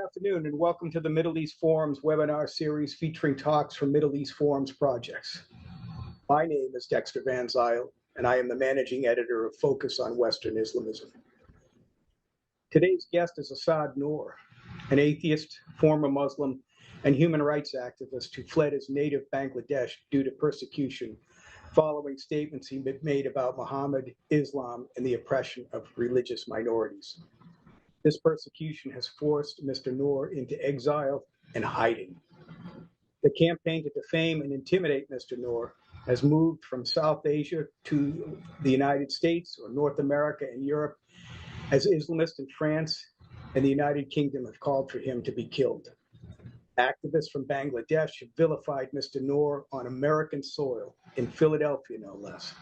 afternoon and welcome to the Middle East Forums webinar series featuring talks from Middle East Forums projects. My name is Dexter Van Zyl, and I am the managing editor of Focus on Western Islamism. Today's guest is Asad Noor, an atheist, former Muslim, and human rights activist who fled his native Bangladesh due to persecution following statements he made about Muhammad, Islam, and the oppression of religious minorities. This persecution has forced Mr. Noor into exile and hiding. The campaign to defame and intimidate Mr. Noor has moved from South Asia to the United States or North America and Europe, as Islamists in France and the United Kingdom have called for him to be killed. Activists from Bangladesh have vilified Mr. Noor on American soil, in Philadelphia no less.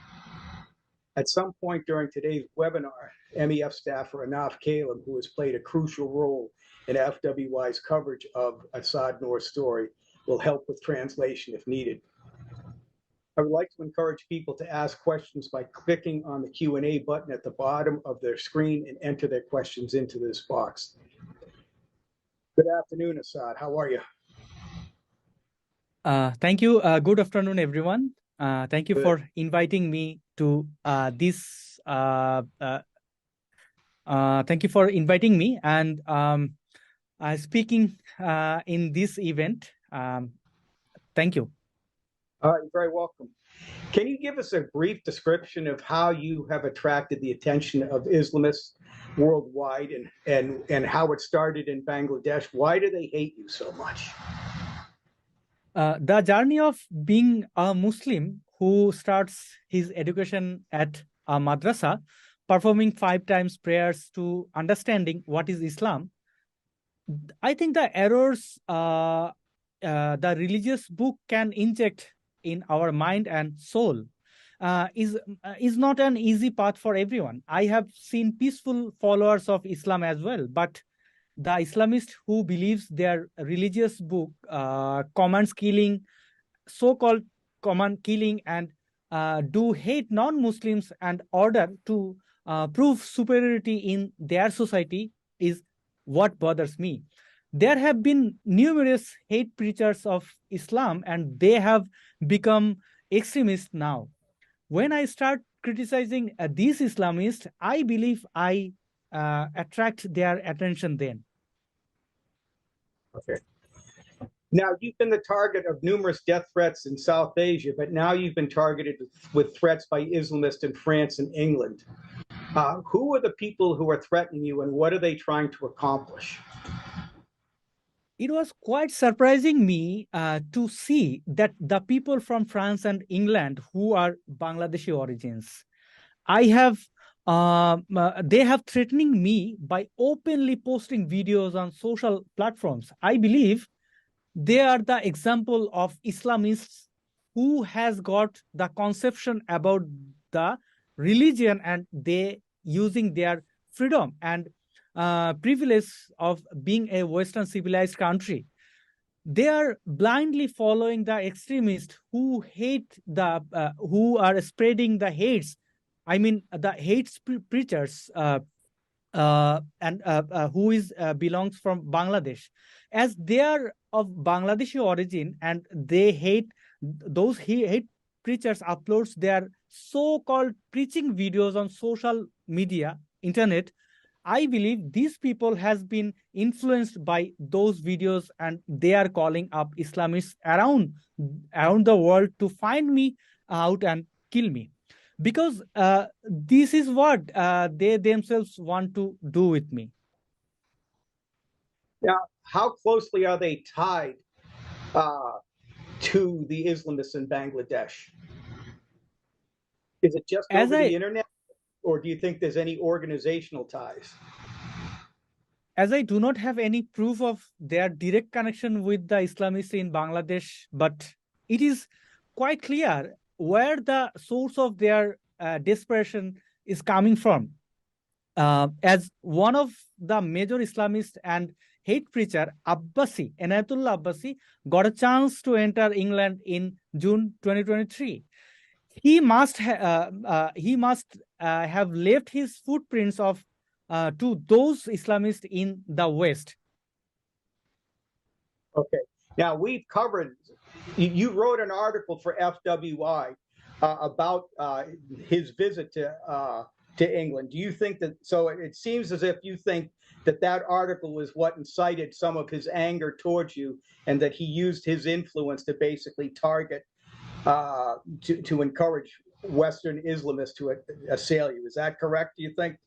At some point during today's webinar, MEF staffer Anaf Kalem, who has played a crucial role in FWI's coverage of Asad Noor's story, will help with translation if needed. I would like to encourage people to ask questions by clicking on the Q&A button at the bottom of their screen and enter their questions into this box. Good afternoon, Asad. How are you? Thank you. Good afternoon, everyone. Thank you for inviting me to this. Thank you for inviting me and speaking in this event. Thank you. You're very welcome. Can you give us a brief description of how you have attracted the attention of Islamists worldwide and how it started in Bangladesh? Why do they hate you so much? The journey of being a Muslim who starts his education at a madrasa, performing 5 times prayers to understanding what is Islam. I think the errors the religious book can inject in our mind and soul is not an easy path for everyone. I have seen peaceful followers of Islam as well, but the Islamist who believes their religious book commands killing, so-called command killing, and do hate non-Muslims and order to prove superiority in their society is what bothers me. There have been numerous hate preachers of Islam and they have become extremists now. When I start criticizing these Islamists, I believe I attract their attention then. Okay. Now, you've been the target of numerous death threats in South Asia, but now you've been targeted with threats by Islamists in France and England. Who are the people who are threatening you and what are they trying to accomplish? It was quite surprising me to see that the people from France and England who are Bangladeshi origins, they have threatening me by openly posting videos on social platforms. I believe they are the example of Islamists who has got the conception about the religion and they using their freedom and privilege of being a Western civilized country. They are blindly following the extremists who hate who are spreading the hates. I mean, the hate preachers and who belongs from Bangladesh, as they are of Bangladeshi origin and they hate those hate preachers uploads their so-called preaching videos on social media, internet. I believe these people has been influenced by those videos and they are calling up Islamists around the world to find me out and kill me. Because this is what they themselves want to do with me. Now, how closely are they tied to the Islamists in Bangladesh? Is it just over the internet, or do you think there's any organizational ties? As I do not have any proof of their direct connection with the Islamists in Bangladesh, but it is quite clear where the source of their desperation is coming from. As one of the major Islamists and hate preacher, Abbasi, Enayatullah Abbasi, got a chance to enter England in June 2023. He must have left his footprints of to those Islamists in the West. Okay. Now we've covered. You wrote an article for FWI about his visit to England. Do you think that? So it seems as if you think that that article was what incited some of his anger towards you, and that he used his influence to basically target to encourage Western Islamists to assail you. Is that correct? Do you think?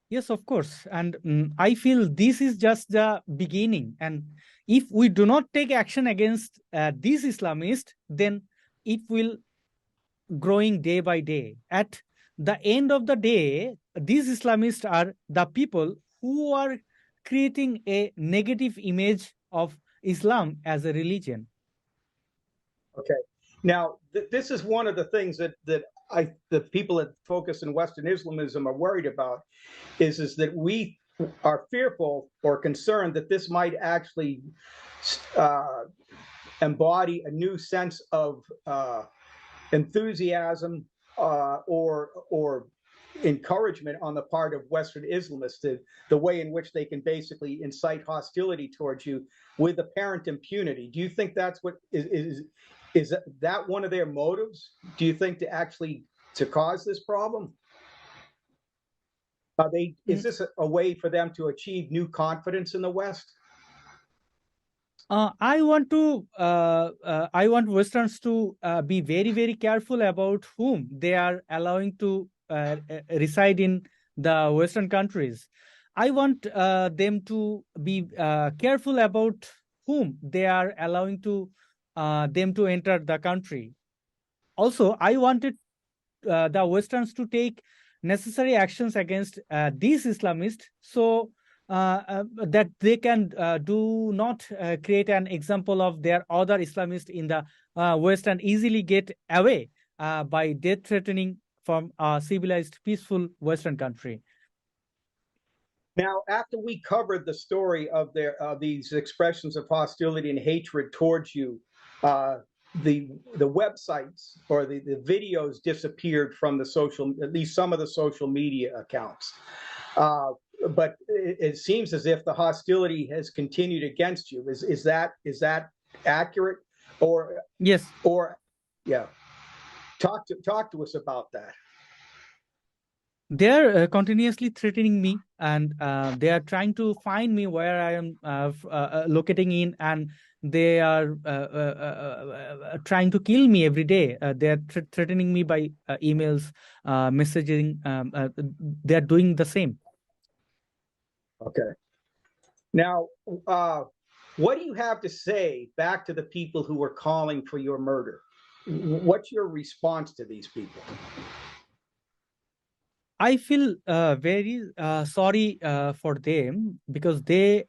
Yes, of course. And I feel this is just the beginning. And if we do not take action against these Islamists, then it will growing day by day. At the end of the day, these Islamists are the people who are creating a negative image of Islam as a religion. Okay. Now, this is one of the things that the people that focus in Western Islamism are worried about is that we are fearful or concerned that this might actually uh, embody a new sense of enthusiasm or encouragement on the part of Western Islamists, the way in which they can basically incite hostility towards you with apparent impunity. Do you think that's what is that one of their motives? Do you think to cause this problem? Is this a way for them to achieve new confidence in the West? I want Westerns to be very, very careful about whom they are allowing to reside in the Western countries. I want them to be careful about whom they are allowing to them to enter the country. Also, I wanted the Westerns to take necessary actions against these Islamists, so that they can do not create an example of their other Islamists in the West and easily get away by death threatening from a civilized, peaceful Western country. Now, after we covered the story of these expressions of hostility and hatred towards you, uh, the websites or the videos disappeared from at least some of the social media accounts. But it seems as if the hostility has continued against you. Is that accurate? Or Yes. Or yeah, talk to us about that. They're continuously threatening me, and they are trying to find me where I am locating in, and they are trying to kill me every day. They are threatening me by emails, messaging. They are doing the same. Okay. Now, what do you have to say back to the people who were calling for your murder? What's your response to these people? I feel very sorry for them, because they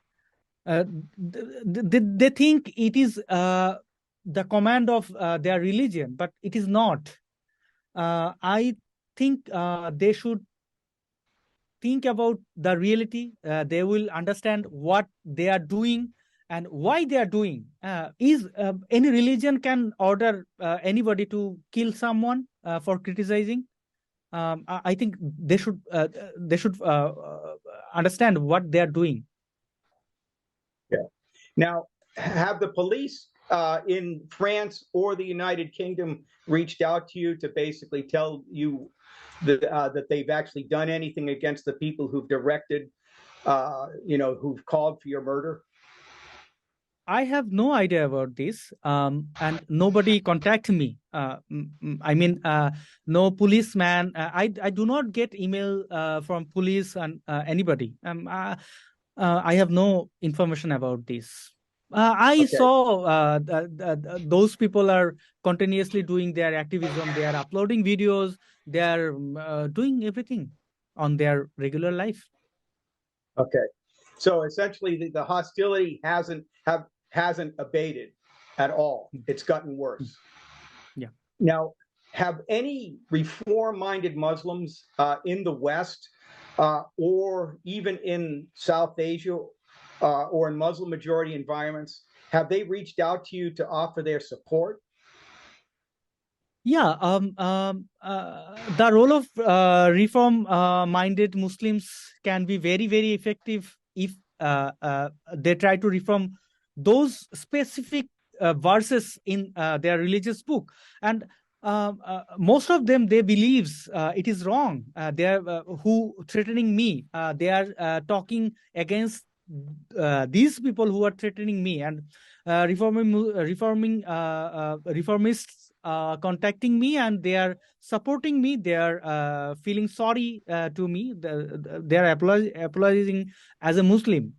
think it is the command of their religion, but it is not. I think they should think about the reality. They will understand what they are doing and why they are doing. Is any religion can order anybody to kill someone for criticizing? I think they should understand what they are doing. Yeah. Now, have the police in France or the United Kingdom reached out to you to basically tell you that they've actually done anything against the people who've who've called for your murder? I have no idea about this, and nobody contact me. I mean, no policeman. I do not get email from police and anybody. I have no information about this. I Okay. saw those people are continuously doing their activism. They are uploading videos. They are doing everything on their regular life. Okay. So essentially, the hostility hasn't abated at all. It's gotten worse. Yeah. Now, have any reform-minded Muslims in the West or even in South Asia or in Muslim-majority environments, have they reached out to you to offer their support? Yeah, the role of reform-minded Muslims can be very, very effective if they try to reform those specific verses in their religious book, and most of them, they believes it is wrong. They are who threatening me. They are talking against these people who are threatening me, and reformists contacting me, and they are supporting me. They are feeling sorry to me. They are apologizing as a Muslim.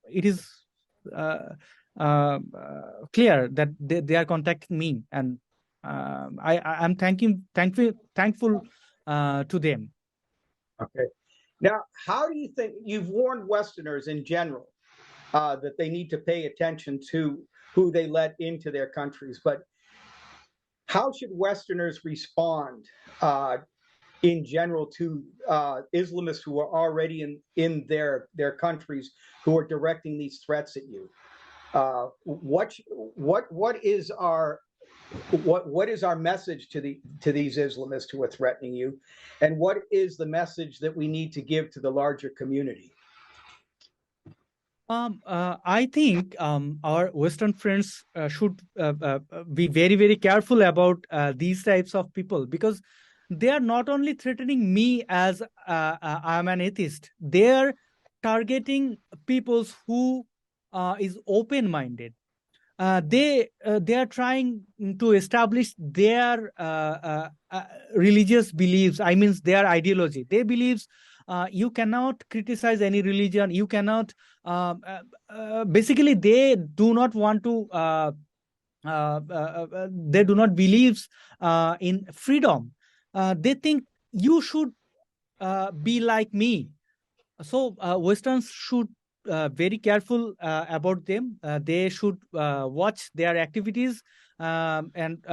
It is uh, clear that they are contacting me, and I'm thankful to them. Okay. Now, how do you think you've warned Westerners in general that they need to pay attention to who they let into their countries, but how should Westerners respond in general to Islamists who are already in their countries who are directing these threats at you? What is our message to these Islamists who are threatening you, and what is the message that we need to give to the larger community? I think our Western friends should be very, very careful about these types of people, because they are not only threatening me as I am an atheist. They are targeting peoples who is open-minded. They are trying to establish their religious beliefs. I mean, their ideology. They believes you cannot criticize any religion. You cannot. Basically, they do not want to. They do not believe in freedom. They think you should be like me. So Westerns should very careful about them. They should watch their activities, and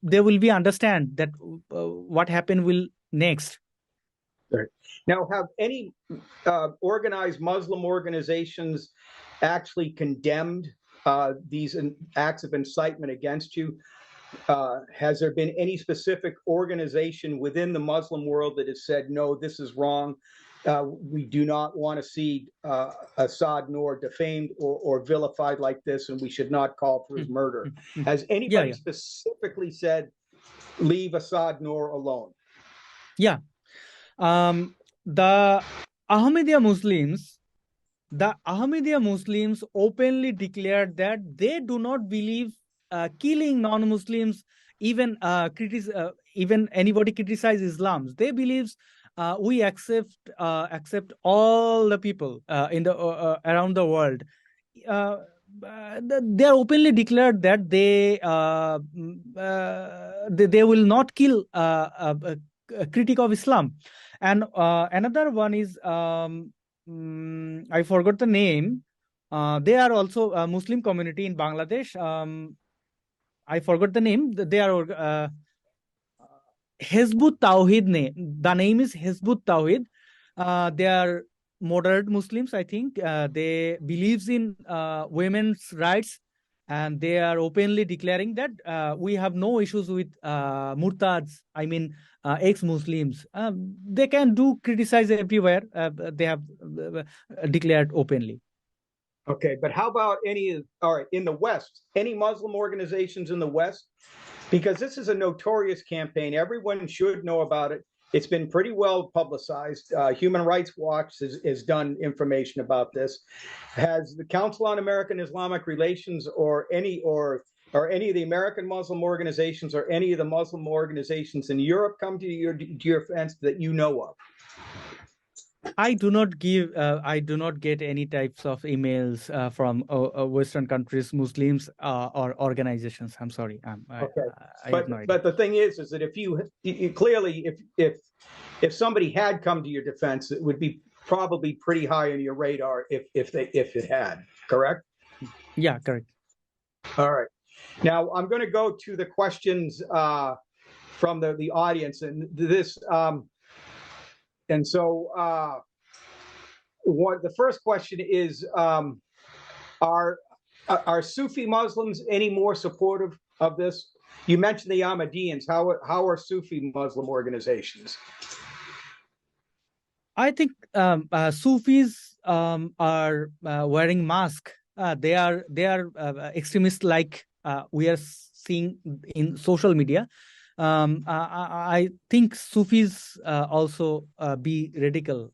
they will be understand that what happen will next. Right. Now, have any organized Muslim organizations actually condemned these acts of incitement against you? Has there been any specific organization within the Muslim world that has said, no, this is wrong? We do not want to see Assad Noor defamed or vilified like this, and we should not call for his murder. Has anybody specifically said, leave Assad Noor alone? Yeah. The Ahmadiyya Muslims openly declared that they do not believe killing non-Muslims, even even anybody criticize Islam. They believe we accept all the people in the around the world. They are openly declared that they will not kill a critic of Islam. And another one is I forgot the name. They are also a Muslim community in Bangladesh. I forgot the name. They are Hezbut Tawhid. The name is Hezbut Tawhid. They are moderate Muslims, I think. They believes in women's rights, and they are openly declaring that we have no issues with murtads. I mean, ex-Muslims. They can do criticize everywhere. They have declared openly. Okay, but how about in the West, any Muslim organizations in the West? Because this is a notorious campaign. Everyone should know about it. It's been pretty well publicized. Human Rights Watch has done information about this. Has the Council on American Islamic Relations or any of the American Muslim organizations or any of the Muslim organizations in Europe come to your defense that you know of? I do not get any types of emails from Western countries, Muslims, or organizations. I'm sorry. Okay. But the thing is that if you clearly, if somebody had come to your defense, it would be probably pretty high on your radar if it had, correct? Yeah, correct. All right. Now I'm going to go to the questions from the audience, and this. And so the first question is, are Sufi Muslims any more supportive of this? You mentioned the Ahmadiyans. How are Sufi Muslim organizations? I think Sufis are wearing mask. They are extremists like we are seeing in social media. I think Sufis also be radical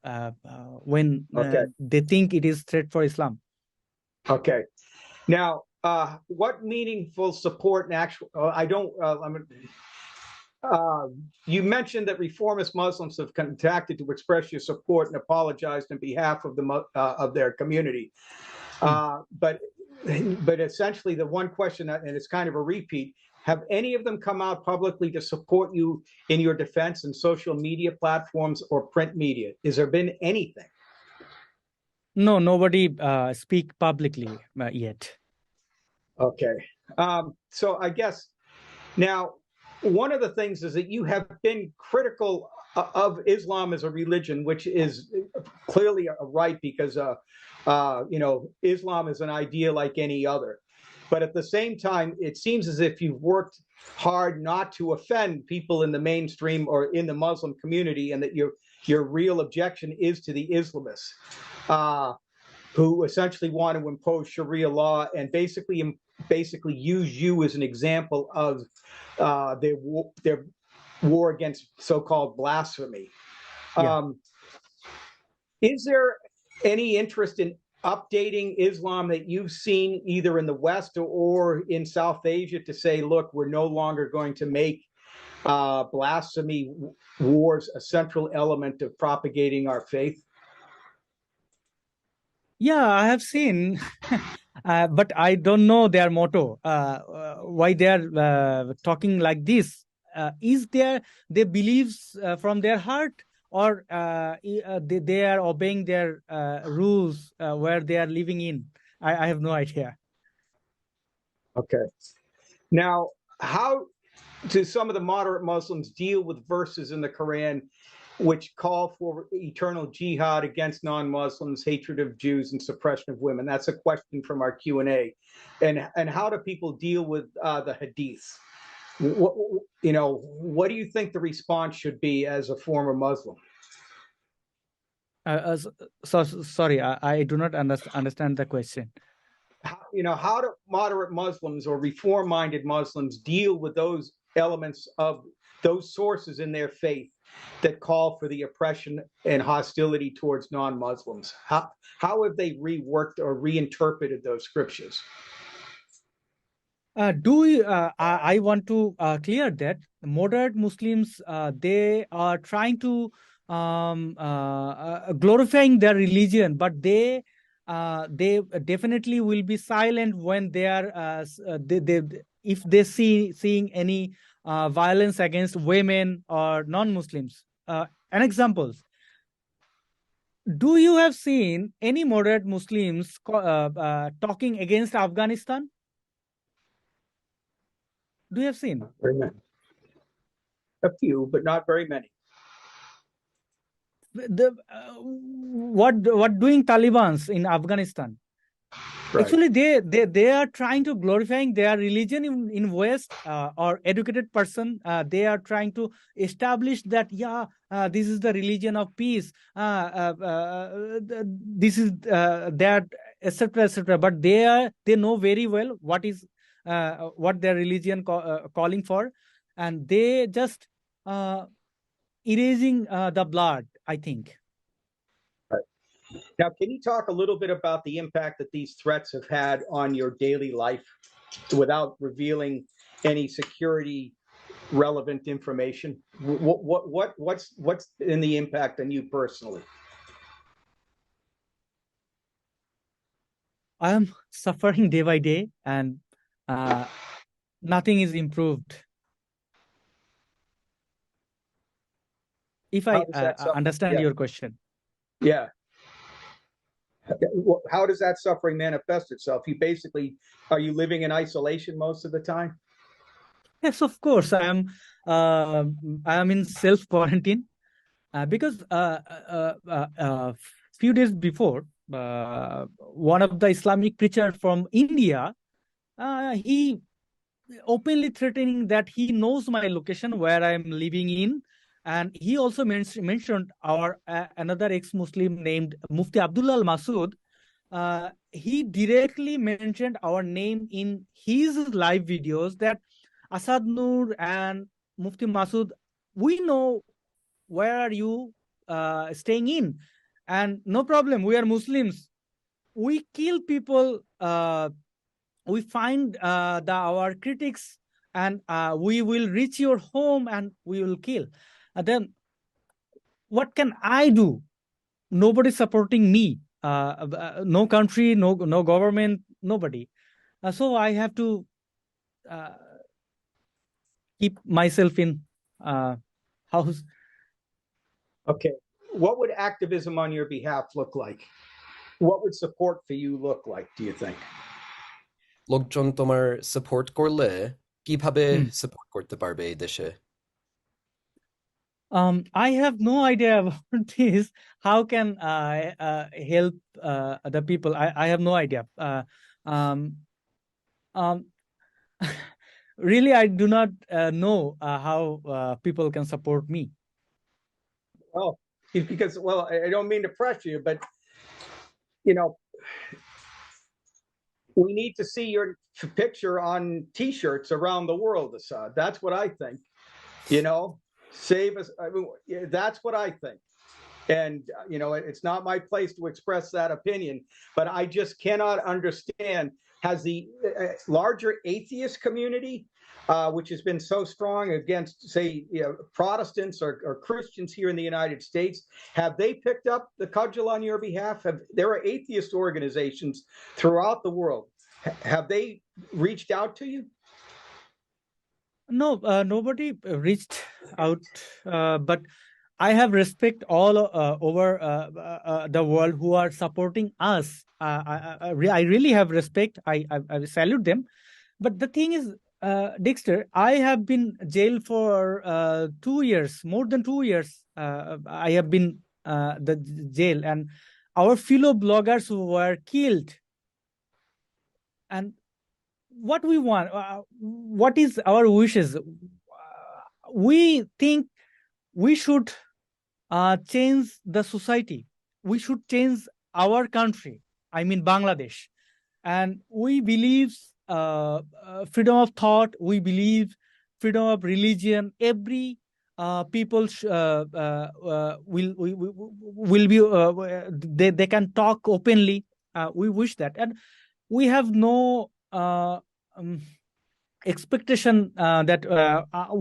when Okay. they think it is threat for Islam. Okay. Now, what meaningful support and actual? I don't. You mentioned that reformist Muslims have contacted to express your support and apologized on behalf of of their community. But essentially, the one question, and it's kind of a repeat: have any of them come out publicly to support you in your defense in social media platforms or print media? Has there been anything? No, nobody speak publicly yet. Okay. So I guess now, one of the things is that you have been critical of Islam as a religion, which is clearly a right because, Islam is an idea like any other. But at the same time, it seems as if you've worked hard not to offend people in the mainstream or in the Muslim community, and that your real objection is to the Islamists, who essentially want to impose Sharia law and basically use you as an example of their war against so-called blasphemy. Yeah. Is there any interest in updating Islam that you've seen either in the West or in South Asia to say, look, we're no longer going to make blasphemy wars a central element of propagating our faith? Yeah, I have seen, but I don't know their motto. Why they are talking like this? Is their beliefs from their heart, or they are obeying their rules where they are living in? I have no idea. Okay. Now, how do some of the moderate Muslims deal with verses in the Quran which call for eternal jihad against non-Muslims, hatred of Jews, and suppression of women? That's a question from our Q&A. And how do people deal with the Hadith? What do you think the response should be as a former Muslim? Sorry, I do not understand the question. How do moderate Muslims or reform-minded Muslims deal with those elements of those sources in their faith that call for the oppression and hostility towards non-Muslims? How have they reworked or reinterpreted those scriptures? I want to clear that moderate Muslims they are trying to glorifying their religion, but they definitely will be silent when they are they if they seeing any violence against women or non-Muslims. An example: do you have seen any moderate Muslims talking against Afghanistan? Do you have seen? Very many. A few, but not very many. What doing Talibans in Afghanistan? Right. Actually, they are trying to glorifying their religion in West, or educated person. They are trying to establish that this is the religion of peace. This is that, etc., etc. But they know very well what their religion calling for, and they just erasing the blood, I think. Right. Now, can you talk a little bit about the impact that these threats have had on your daily life without revealing any security relevant information? What's in the impact on you personally? I am suffering day by day, and nothing is improved. If I understand your question. Yeah. How does that suffering manifest itself? Are you living in isolation most of the time? Yes, of course. I am in self quarantine because few days before, one of the Islamic preacher from India, he openly threatening that he knows my location where I am living in, And he also mentioned our another ex-Muslim named Mufti Abdullah al-Masood. He directly mentioned our name in his live videos that Asad Noor and Mufti Masood, we know where are you staying in, and no problem, we are Muslims, we kill people, we find our critics, and we will reach your home and we will kill. And then what can I do? Nobody supporting me, no country, no government, nobody. So I have to uh, keep myself in house. Okay. What would activism on your behalf look like? What would support for you look like, do you think? লোকজন তোমার support করলে কিভাবে Hmm. Support করতে পারবে এই দেশে? I have no idea about this. How can I help the people? I have no idea. Um, um, really, I do not know how people can support me. Well, because, well, I don't mean to pressure you, but, you know, we need to see your picture on T-shirts around the world, Assad. That's what I think. You know, save us. I mean, that's what I think. And, you know, it's not my place to express that opinion, but I just cannot understand. Has the larger atheist community, which has been so strong against, say, Protestants or Christians here in the United States, have they picked up the cudgel on your behalf? There are atheist organizations throughout the world. Have they reached out to you? No, nobody reached out, but I have respect all over the world who are supporting us. I really have respect. I salute them. But the thing is, Dexter, I have been jailed for 2 years, more than 2 years. I have been the jail, and our fellow bloggers were killed. And what we want, what is our wishes? We think we should change the society. We should change our country. I mean, Bangladesh. And we believe freedom of thought. We believe freedom of religion. Every people will be. They can talk openly. We wish that, and we have no expectation that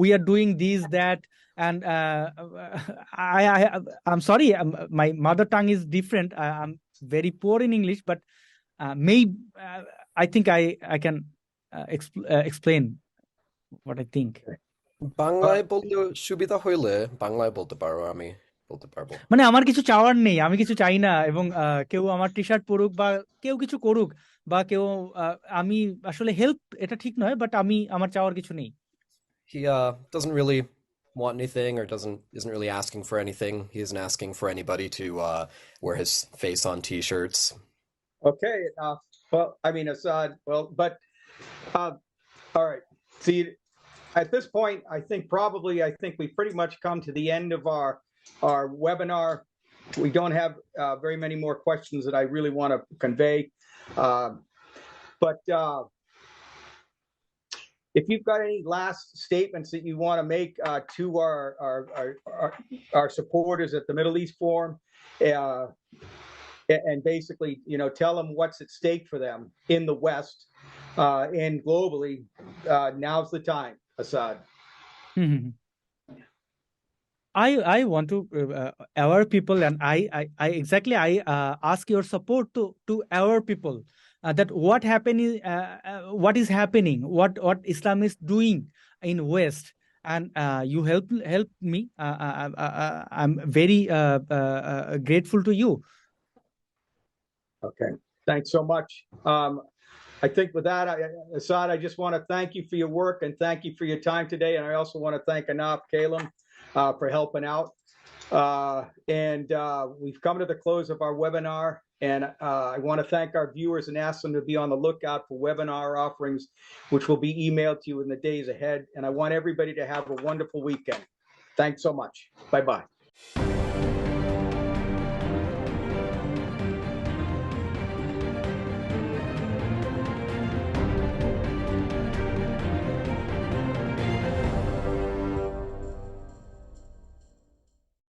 we are doing this, that, and I'm sorry, my mother tongue is different. I'm very poor in English, but maybe I think I can explain what I think. বাংলায় বললে সুবিধা হইলে বাংলায় বলতে পারো, আমি বলতে পারবো। মানে আমার কিছু চাওয়ার নেই, আমি কিছু চাই না, এবং কেউ আমার টি শার্ট পরুক বা কেউ কিছু করুক, বা কেউ আমি আসলে হেল্প, এটা ঠিক নয়, বাট আমি আমার চাওয়ার কিছু নেই। He doesn't really want anything, or isn't really asking for anything. He isn't asking for anybody to wear his face on T-shirts. Okay. Well, I mean, Assad, well, but all right. See, at this point, I think we've pretty much come to the end of our webinar. We don't have very many more questions that I really want to convey. But if you've got any last statements that you want to make to our supporters at the Middle East Forum, and basically, you know, tell them what's at stake for them in the West and globally, now's the time, Assad. I want to aware people, and I exactly ask your support to aware people that what is happening, what Islam is doing in West, and you help me. I'm very grateful to you. Okay, thanks so much. I think with that, Assad, I just want to thank you for your work and thank you for your time today. And I also want to thank Anaf Kalam for helping out. And we've come to the close of our webinar. And I want to thank our viewers and ask them to be on the lookout for webinar offerings, which will be emailed to you in the days ahead. And I want everybody to have a wonderful weekend. Thanks so much. Bye-bye.